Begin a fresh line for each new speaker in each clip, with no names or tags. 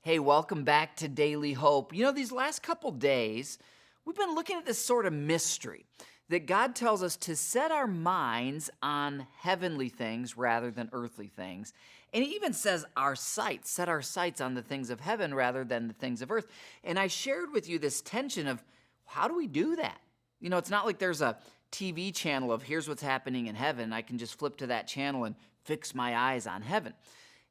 Hey, welcome back to Daily Hope. These last couple days, we've been looking at this sort of mystery that God tells us to set our minds on heavenly things rather than earthly things. And he even says set our sights on the things of heaven rather than the things of earth. And I shared with you this tension of how do we do that? It's not like there's a TV channel of here's what's happening in heaven. I can just flip to that channel and fix my eyes on heaven.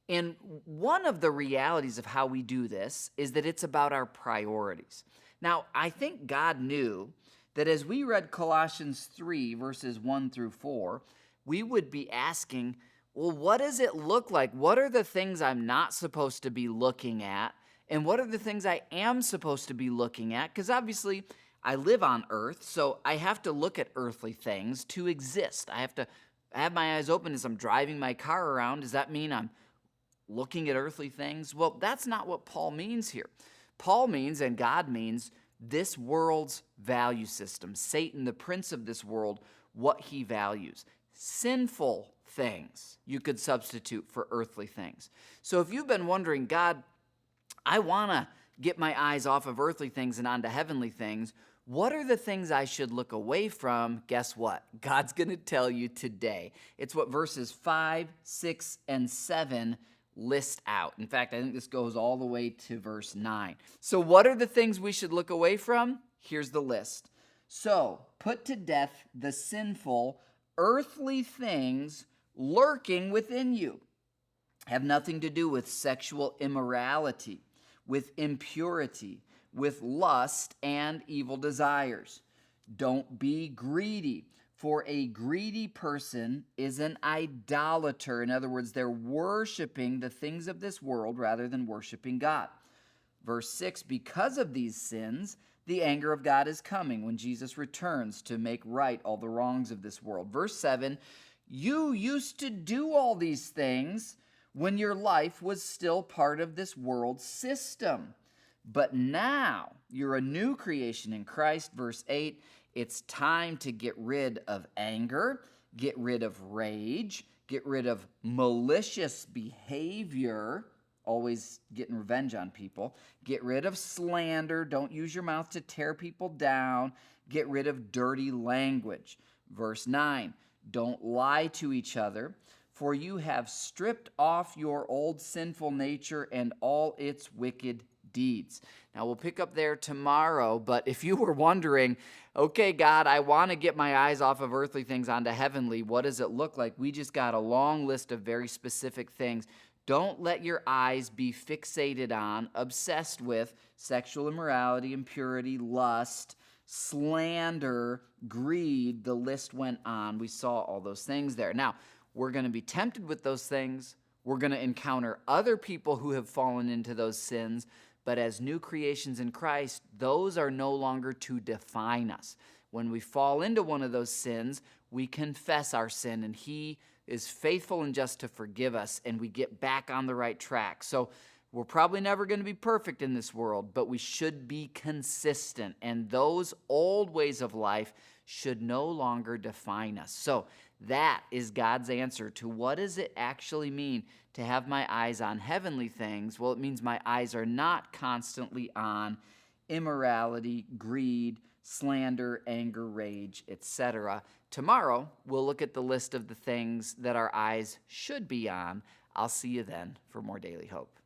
And one of the realities of how we do this is that it's about our priorities. Now, I think God knew that as we read Colossians 3, verses 1 through 4, we would be asking, well, what does it look like? What are the things I'm not supposed to be looking at? And what are the things I am supposed to be looking at? Because obviously, I live on earth, so I have to look at earthly things to exist. I have to have my eyes open as I'm driving my car around. Does that mean I'm looking at earthly things? Well, that's not what Paul means here. Paul means, and God means, this world's value system. Satan, the prince of this world, what he values. Sinful things you could substitute for earthly things. So if you've been wondering, God, I want to get my eyes off of earthly things and onto heavenly things, what are the things I should look away from? Guess what? God's going to tell you today. It's what verses 5, 6, and 7 list out. In fact, I think this goes all the way to verse 9. So what are the things we should look away from? Here's the list. So, put to death the sinful, earthly things lurking within you. Have nothing to do with sexual immorality, with impurity, with lust and evil desires. Don't be greedy. For a greedy person is an idolater. In other words, they're worshiping the things of this world rather than worshiping God. Verse 6, because of these sins, the anger of God is coming when Jesus returns to make right all the wrongs of this world. Verse 7, you used to do all these things when your life was still part of this world system. But now you're a new creation in Christ. Verse 8, it's time to get rid of anger, get rid of rage, get rid of malicious behavior, always getting revenge on people. Get rid of slander. Don't use your mouth to tear people down. Get rid of dirty language. Verse 9, don't lie to each other, for you have stripped off your old sinful nature and all its wicked deeds. Now, we'll pick up there tomorrow, but if you were wondering, okay, God, I want to get my eyes off of earthly things onto heavenly, what does it look like? We just got a long list of very specific things. Don't let your eyes be fixated on, obsessed with sexual immorality, impurity, lust, slander, greed. The list went on. We saw all those things there. Now, we're going to be tempted with those things. We're going to encounter other people who have fallen into those sins. But as new creations in Christ, those are no longer to define us. When we fall into one of those sins, we confess our sin, and he is faithful and just to forgive us, and we get back on the right track. So we're probably never going to be perfect in this world, but we should be consistent, and those old ways of life should no longer define us. So that is God's answer to what does it actually mean to have my eyes on heavenly things. Well, it means my eyes are not constantly on immorality, greed, slander, anger, rage, etc. Tomorrow, we'll look at the list of the things that our eyes should be on. I'll see you then for more Daily Hope.